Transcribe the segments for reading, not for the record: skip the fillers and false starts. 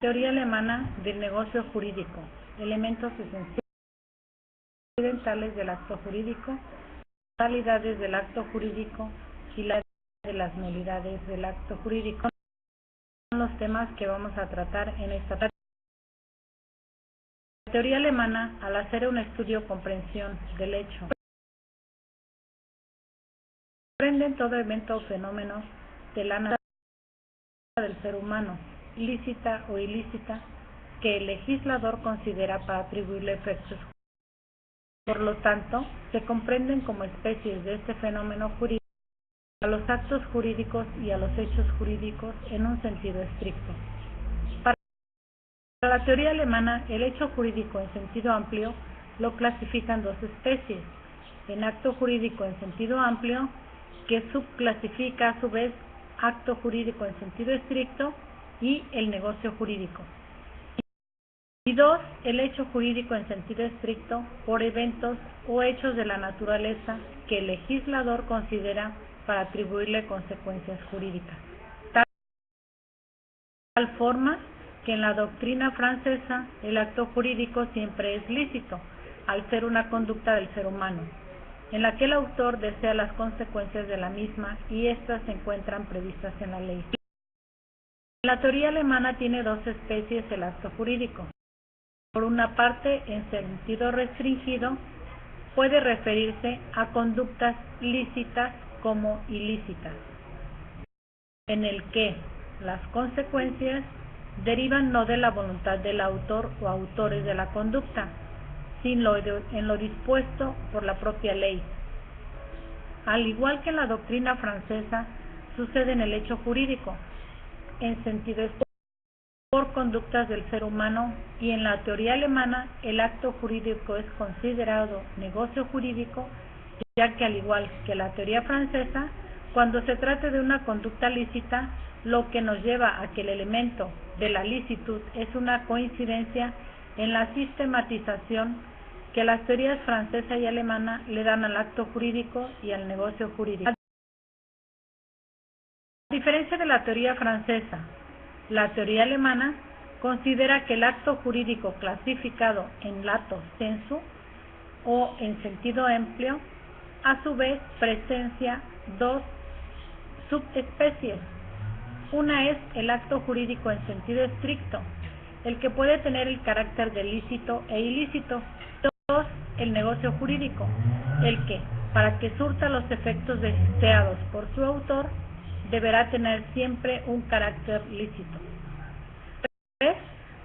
Teoría alemana del negocio jurídico. Elementos esenciales del acto jurídico, modalidades del acto jurídico y la de las nulidades del acto jurídico son los temas que vamos a tratar en esta tarde. La teoría alemana, al hacer un estudio o comprensión del hecho, comprenden todo evento o fenómeno de la naturaleza del ser humano, lícita o ilícita, que el legislador considera para atribuirle efectos. Por lo tanto, se comprenden como especies de este fenómeno jurídico a los actos jurídicos y a los hechos jurídicos en un sentido estricto. Para la teoría alemana, el hecho jurídico en sentido amplio lo clasifica en dos especies: en acto jurídico en sentido amplio, que subclasifica a su vez acto jurídico en sentido estricto, y el negocio jurídico. Y dos, el hecho jurídico en sentido estricto por eventos o hechos de la naturaleza que el legislador considera para atribuirle consecuencias jurídicas. Tal forma que en la doctrina francesa el acto jurídico siempre es lícito, al ser una conducta del ser humano, en la que el autor desea las consecuencias de la misma y éstas se encuentran previstas en la ley. La teoría alemana tiene dos especies el acto jurídico. Por una parte, en sentido restringido, puede referirse a conductas lícitas como ilícitas, en el que las consecuencias derivan no de la voluntad del autor o autores de la conducta, sino en lo dispuesto por la propia ley. Al igual que en la doctrina francesa, sucede en el hecho jurídico, en sentido estricto, por conductas del ser humano, y en la teoría alemana el acto jurídico es considerado negocio jurídico, ya que al igual que la teoría francesa, cuando se trate de una conducta lícita, lo que nos lleva a que el elemento de la licitud es una coincidencia en la sistematización que las teorías francesa y alemana le dan al acto jurídico y al negocio jurídico. A diferencia de la teoría francesa, la teoría alemana considera que el acto jurídico clasificado en lato sensu o en sentido amplio, a su vez presencia dos subespecies. Una es el acto jurídico en sentido estricto, el que puede tener el carácter de lícito e ilícito. Dos, el negocio jurídico, el que, para que surta los efectos deseados por su autor, deberá tener siempre un carácter lícito. 3.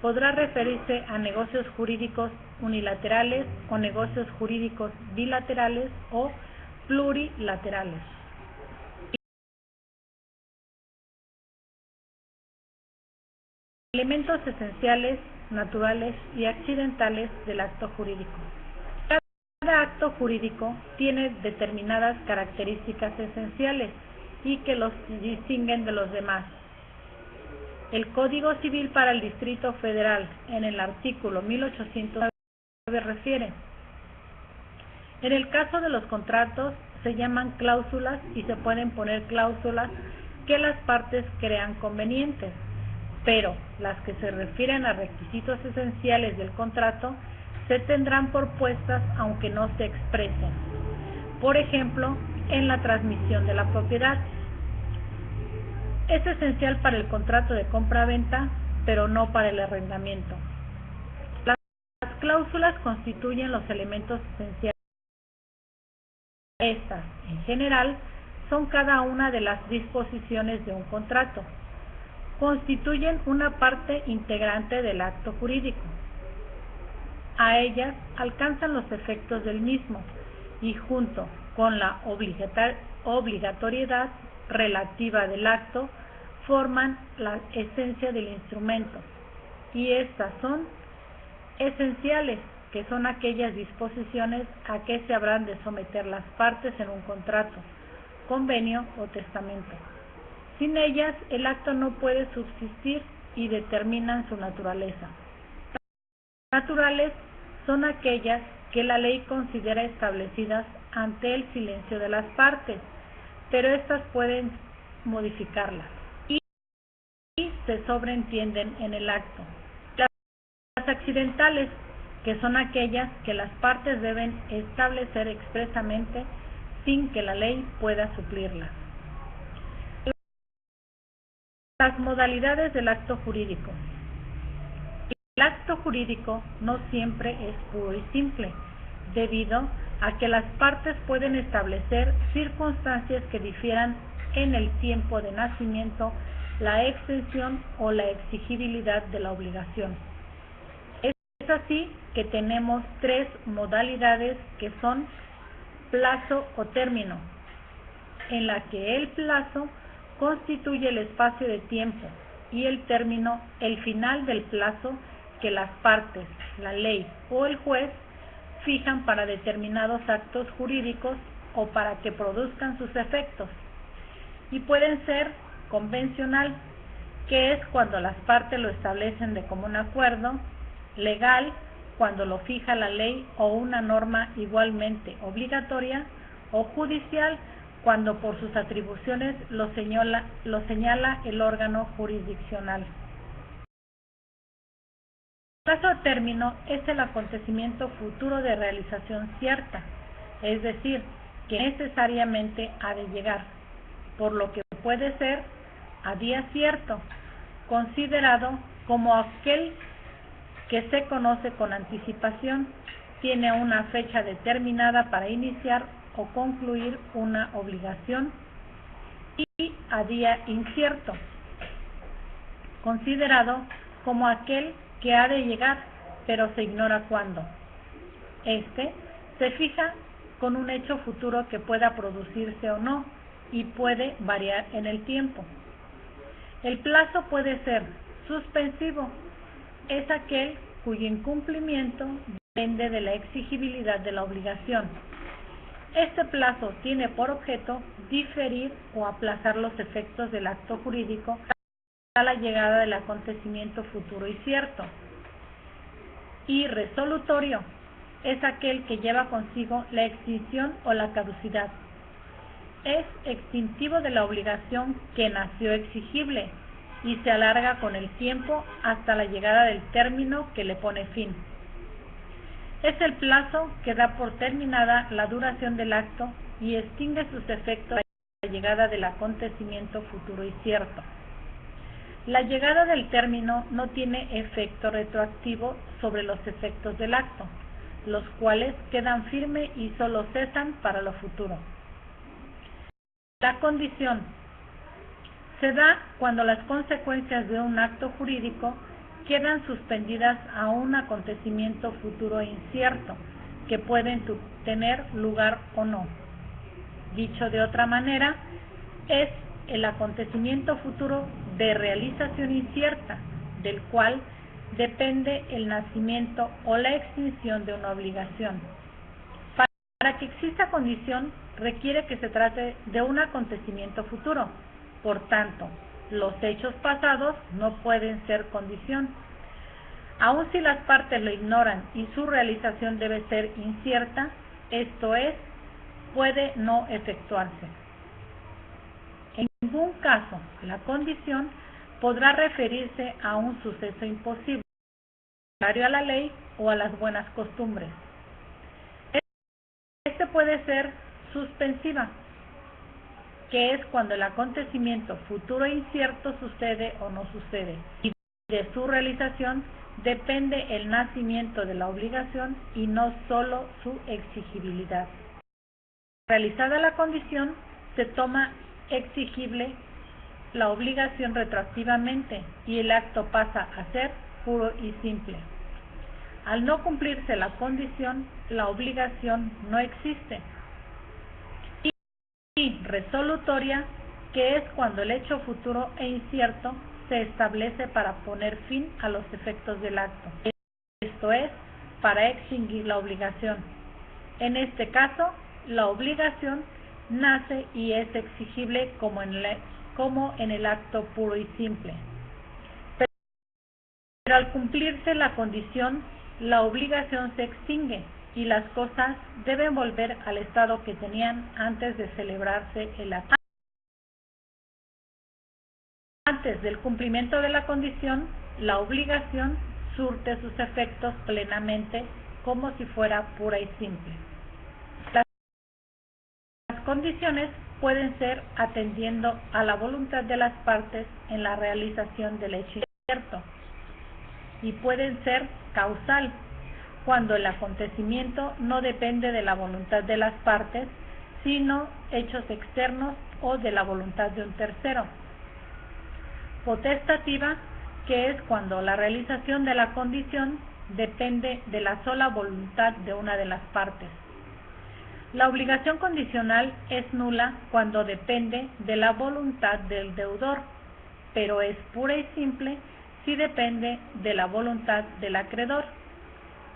Podrá referirse a negocios jurídicos unilaterales o negocios jurídicos bilaterales o plurilaterales. Elementos esenciales, naturales y accidentales del acto jurídico. Cada acto jurídico tiene determinadas características esenciales y que los distinguen de los demás. El Código Civil para el Distrito Federal, en el artículo 1809, refiere: en el caso de los contratos se llaman cláusulas y se pueden poner cláusulas que las partes crean convenientes, pero las que se refieren a requisitos esenciales del contrato se tendrán por puestas aunque no se expresen. Por ejemplo, en la transmisión de la propiedad. Es esencial para el contrato de compra-venta, pero no para el arrendamiento. Las cláusulas constituyen los elementos esenciales. Estas, en general, son cada una de las disposiciones de un contrato. Constituyen una parte integrante del acto jurídico. A ellas alcanzan los efectos del mismo y, junto con la obligatoriedad relativa del acto, forman la esencia del instrumento, y estas son esenciales, que son aquellas disposiciones a que se habrán de someter las partes en un contrato, convenio o testamento. Sin ellas, el acto no puede subsistir y determinan su naturaleza. Naturales son aquellas que la ley considera establecidas ante el silencio de las partes, pero éstas pueden modificarlas. Y se sobreentienden en el acto. Las accidentales, que son aquellas que las partes deben establecer expresamente sin que la ley pueda suplirlas. Las modalidades del acto jurídico. El acto jurídico no siempre es puro y simple, debido a que las partes pueden establecer circunstancias que difieran en el tiempo de nacimiento, la extensión o la exigibilidad de la obligación. Es así que tenemos tres modalidades que son plazo o término, en la que el plazo constituye el espacio de tiempo y el término el final del plazo que las partes, la ley o el juez fijan para determinados actos jurídicos o para que produzcan sus efectos. Y pueden ser convencional, que es cuando las partes lo establecen de común acuerdo; legal, cuando lo fija la ley o una norma igualmente obligatoria; o judicial, cuando por sus atribuciones lo señala el órgano jurisdiccional. El plazo a término es el acontecimiento futuro de realización cierta, es decir, que necesariamente ha de llegar, por lo que puede ser a día cierto, considerado como aquel que se conoce con anticipación, tiene una fecha determinada para iniciar o concluir una obligación; y a día incierto, considerado como aquel que ha de llegar, pero se ignora cuándo. Este se fija con un hecho futuro que pueda producirse o no, y puede variar en el tiempo. El plazo puede ser suspensivo, es aquel cuyo incumplimiento depende de la exigibilidad de la obligación. Este plazo tiene por objeto diferir o aplazar los efectos del acto jurídico a la llegada del acontecimiento futuro y cierto. Y resolutorio es aquel que lleva consigo la extinción o la caducidad. Es extintivo de la obligación que nació exigible y se alarga con el tiempo hasta la llegada del término que le pone fin. Es el plazo que da por terminada la duración del acto y extingue sus efectos a la llegada del acontecimiento futuro y cierto. La llegada del término no tiene efecto retroactivo sobre los efectos del acto, los cuales quedan firmes y solo cesan para lo futuro. La condición se da cuando las consecuencias de un acto jurídico quedan suspendidas a un acontecimiento futuro incierto, que pueden tener lugar o no. Dicho de otra manera, es el acontecimiento futuro de realización incierta, del cual depende el nacimiento o la extinción de una obligación. Para que exista condición, requiere que se trate de un acontecimiento futuro. Por tanto, los hechos pasados no pueden ser condición. Aun si las partes lo ignoran y su realización debe ser incierta, esto es, puede no efectuarse. En ningún caso, la condición podrá referirse a un suceso imposible, contrario a la ley o a las buenas costumbres. Este puede ser suspensiva, que es cuando el acontecimiento futuro e incierto sucede o no sucede, y de su realización depende el nacimiento de la obligación y no solo su exigibilidad. Realizada la condición, se toma exigible la obligación retroactivamente y el acto pasa a ser puro y simple. Al no cumplirse la condición, la obligación no existe. Y resolutoria, que es cuando el hecho futuro e incierto se establece para poner fin a los efectos del acto, esto es, para extinguir la obligación. En este caso, la obligación nace y es exigible como en el acto puro y simple. Pero al cumplirse la condición, la obligación se extingue y las cosas deben volver al estado que tenían antes de celebrarse el acto. Antes del cumplimiento de la condición, la obligación surte sus efectos plenamente como si fuera pura y simple. Las condiciones pueden ser atendiendo a la voluntad de las partes en la realización del hecho incierto y pueden ser causal, cuando el acontecimiento no depende de la voluntad de las partes, sino hechos externos o de la voluntad de un tercero. Potestativa, que es cuando la realización de la condición depende de la sola voluntad de una de las partes. La obligación condicional es nula cuando depende de la voluntad del deudor, pero es pura y simple si depende de la voluntad del acreedor.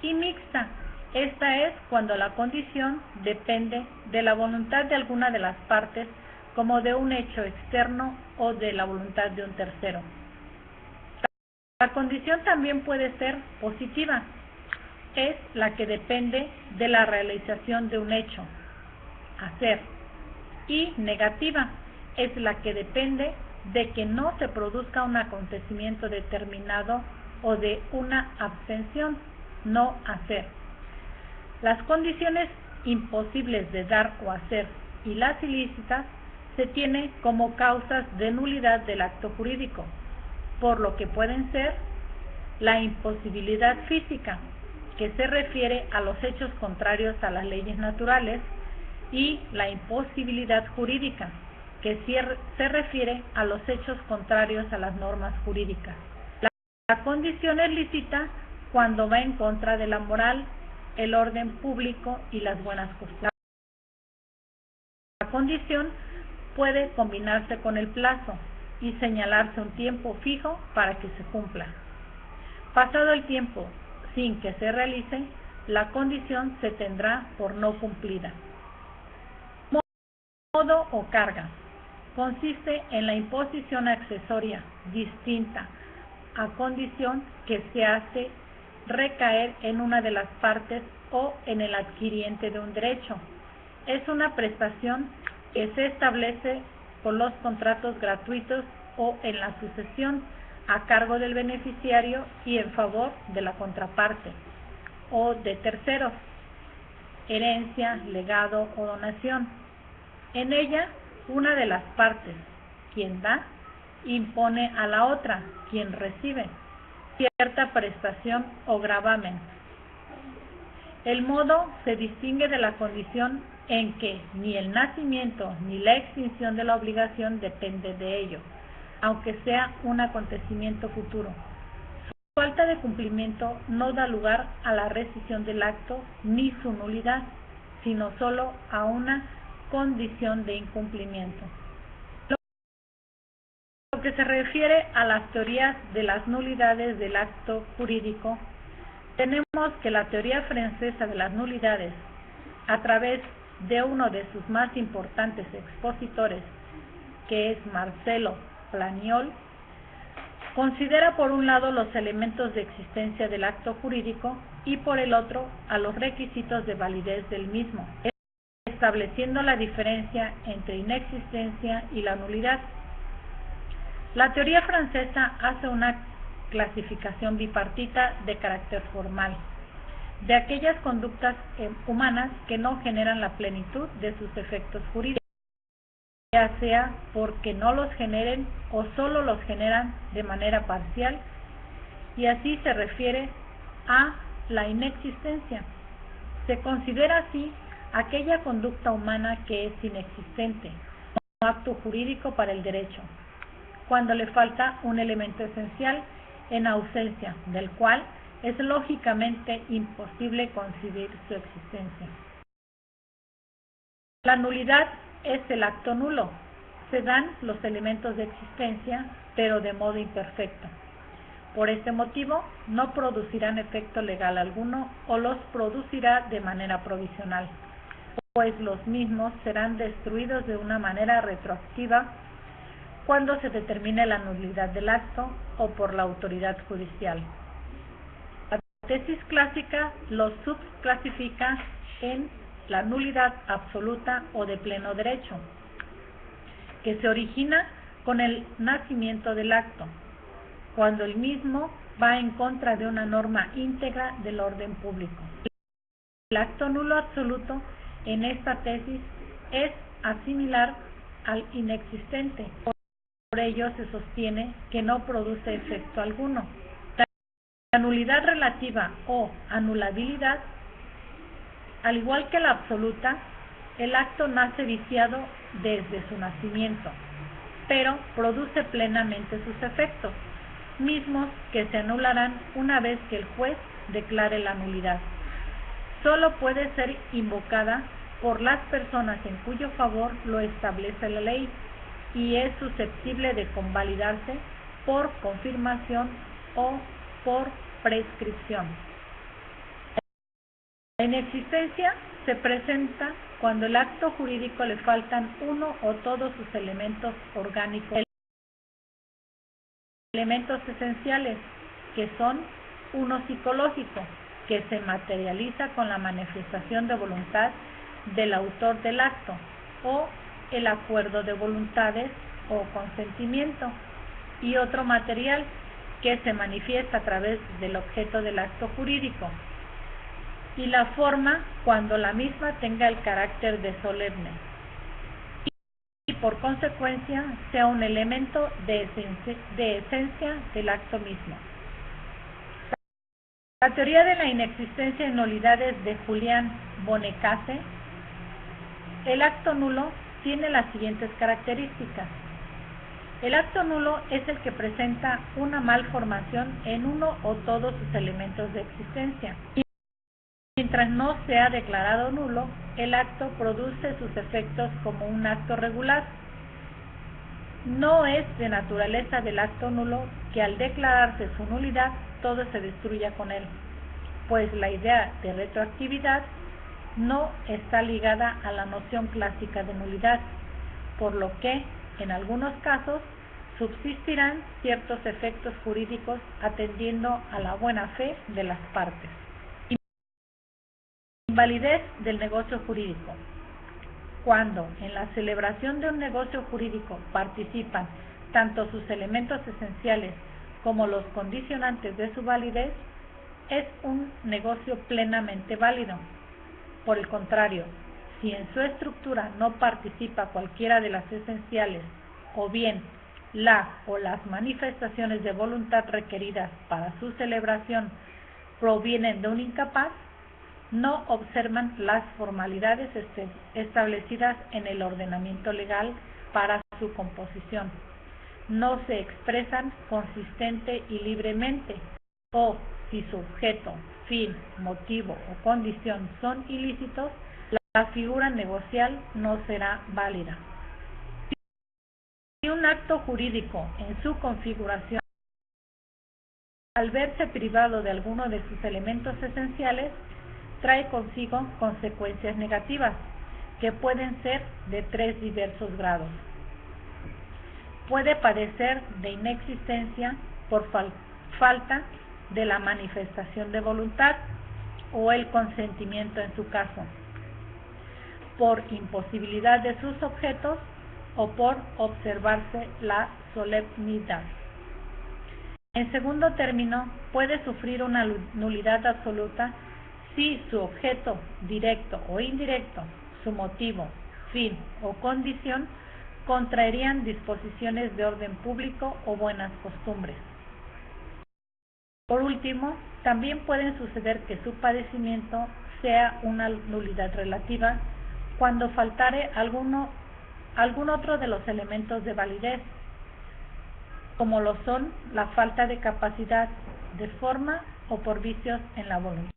Y mixta, esta es cuando la condición depende de la voluntad de alguna de las partes, como de un hecho externo o de la voluntad de un tercero. La condición también puede ser positiva, es la que depende de la realización de un hecho, hacer, y negativa, es la que depende de que no se produzca un acontecimiento determinado o de una abstención, no hacer. Las condiciones imposibles de dar o hacer y las ilícitas se tienen como causas de nulidad del acto jurídico, por lo que pueden ser la imposibilidad física, que se refiere a los hechos contrarios a las leyes naturales, y la imposibilidad jurídica, que se refiere a los hechos contrarios a las normas jurídicas. La condición es lícita cuando va en contra de la moral, el orden público y las buenas costumbres. La condición puede combinarse con el plazo y señalarse un tiempo fijo para que se cumpla. Pasado el tiempo sin que se realice, la condición se tendrá por no cumplida. Modo o carga consiste en la imposición accesoria distinta a condición que se hace recaer en una de las partes o en el adquiriente de un derecho. Es una prestación que se establece por los contratos gratuitos o en la sucesión a cargo del beneficiario y en favor de la contraparte o de terceros, herencia, legado o donación. En ella, una de las partes, quien da, impone a la otra, quien recibe, cierta prestación o gravamen. El modo se distingue de la condición en que ni el nacimiento ni la extinción de la obligación depende de ello, aunque sea un acontecimiento futuro. Su falta de cumplimiento no da lugar a la rescisión del acto ni su nulidad, sino solo a una condición de incumplimiento. Lo que se refiere a las teorías de las nulidades del acto jurídico, tenemos que la teoría francesa de las nulidades, a través de uno de sus más importantes expositores, que es Marcelo Planiol, considera por un lado los elementos de existencia del acto jurídico y por el otro a los requisitos de validez del mismo, estableciendo la diferencia entre inexistencia y la nulidad. La teoría francesa hace una clasificación bipartita de carácter formal de aquellas conductas humanas que no generan la plenitud de sus efectos jurídicos, ya sea porque no los generen o solo los generan de manera parcial, y así se refiere a la inexistencia. Se considera así aquella conducta humana que es inexistente, como acto jurídico para el derecho, cuando le falta un elemento esencial, en ausencia del cual es lógicamente imposible concebir su existencia. La nulidad es el acto nulo. Se dan los elementos de existencia, pero de modo imperfecto. Por este motivo, no producirán efecto legal alguno o los producirá de manera provisional, pues los mismos serán destruidos de una manera retroactiva cuando se determine la nulidad del acto o por la autoridad judicial. La tesis clásica los subclasifica en la nulidad absoluta o de pleno derecho, que se origina con el nacimiento del acto, cuando el mismo va en contra de una norma íntegra del orden público. El acto nulo absoluto en esta tesis es asimilar al inexistente. Por ello se sostiene que no produce efecto alguno. La nulidad relativa o anulabilidad, al igual que la absoluta, el acto nace viciado desde su nacimiento, pero produce plenamente sus efectos, mismos que se anularán una vez que el juez declare la nulidad. Solo puede ser invocada por las personas en cuyo favor lo establece la ley y es susceptible de convalidarse por confirmación o por prescripción. La inexistencia se presenta cuando al acto jurídico le faltan uno o todos sus elementos orgánicos, elementos esenciales, que son uno psicológico, que se materializa con la manifestación de voluntad del autor del acto, o el acuerdo de voluntades o consentimiento, y otro material, que se manifiesta a través del objeto del acto jurídico, y la forma cuando la misma tenga el carácter de solemne, y por consecuencia sea un elemento de esencia del acto mismo. La teoría de la inexistencia en nulidades de Julián Bonnecasse, el acto nulo tiene las siguientes características. El acto nulo es el que presenta una malformación en uno o todos sus elementos de existencia. Mientras no sea declarado nulo, el acto produce sus efectos como un acto regular. No es de naturaleza del acto nulo que al declararse su nulidad todo se destruya con él, pues la idea de retroactividad no está ligada a la noción clásica de nulidad, por lo que, en algunos casos, subsistirán ciertos efectos jurídicos atendiendo a la buena fe de las partes. Invalidez del negocio jurídico. Cuando en la celebración de un negocio jurídico participan tanto sus elementos esenciales como los condicionantes de su validez, es un negocio plenamente válido. Por el contrario, si en su estructura no participa cualquiera de las esenciales, o bien la o las manifestaciones de voluntad requeridas para su celebración provienen de un incapaz, no observan las formalidades establecidas en el ordenamiento legal para su composición, no se expresan consistente y libremente, o si su objeto, fin, motivo o condición son ilícitos, la figura negocial no será válida. Si un acto jurídico en su configuración, al verse privado de alguno de sus elementos esenciales, trae consigo consecuencias negativas, que pueden ser de tres diversos grados. Puede padecer de inexistencia por falta de la manifestación de voluntad o el consentimiento en su caso, por imposibilidad de sus objetos o por observarse la solemnidad. En segundo término, puede sufrir una nulidad absoluta si su objeto, directo o indirecto, su motivo, fin o condición, contraerían disposiciones de orden público o buenas costumbres. Por último, también puede suceder que su padecimiento sea una nulidad relativa cuando faltare algún otro de los elementos de validez, como lo son la falta de capacidad, de forma o por vicios en la voluntad.